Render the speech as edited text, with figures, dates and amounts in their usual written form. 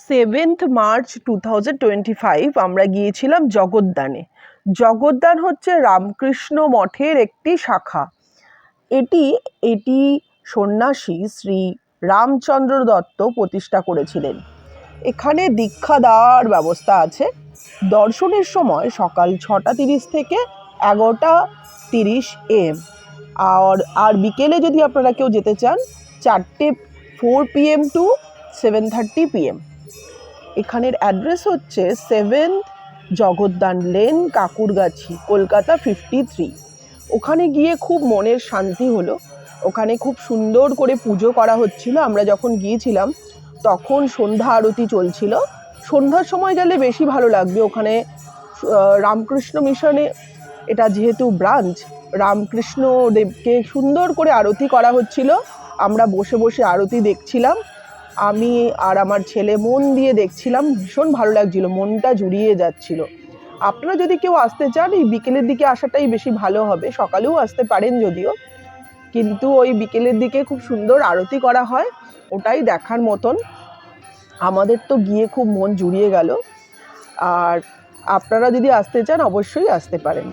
7th March 2025 আমরা গিয়েছিলাম জগদ্দানে। জগদ্দান হচ্ছে রামকৃষ্ণ মঠের একটি শাখা। এটি সন্ন্যাসী শ্রী রামচন্দ্র দত্ত প্রতিষ্ঠা করেছিলেন। এখানে দীক্ষা দেওয়ার ব্যবস্থা আছে। দর্শনের সময় সকাল 6:30 থেকে 11:30 AM। আর বিকেলে যদি আপনারা কেউ যেতে চান 4 PM to 7:30 PM। এখানের অ্যাড্রেস হচ্ছে 7th জগদ্দান লেন, কাকুরগাছি, কলকাতা 53। ওখানে গিয়ে খুব মনের শান্তি হলো। ওখানে খুব সুন্দর করে পুজো করা হচ্ছিল। আমরা যখন গিয়েছিলাম তখন সন্ধ্যা আরতি চলছিল। সন্ধ্যার সময় গেলে বেশি ভালো লাগবে। ওখানে রামকৃষ্ণ মিশনে, এটা যেহেতু ব্রাঞ্চ, রামকৃষ্ণ দেবকে সুন্দর করে আরতি করা হচ্ছিল। আমরা বসে বসে আরতি দেখছিলাম। আমি আর আমার ছেলে মন দিয়ে দেখছিলাম, ভীষণ ভালো লাগছিল, মনটা জুড়িয়ে যাচ্ছিল। আপনারা যদি কেউ আসতে চান এই বিকেলের দিকে আসাটাই বেশি ভালো হবে। সকালেও আসতে পারেন যদিও, কিন্তু ওই বিকেলের দিকে খুব সুন্দর আরতি করা হয়, ওটাই দেখার মতন। আমাদের তো গিয়ে খুব মন জুড়িয়ে গেল। আর আপনারা যদি আসতে চান অবশ্যই আসতে পারেন।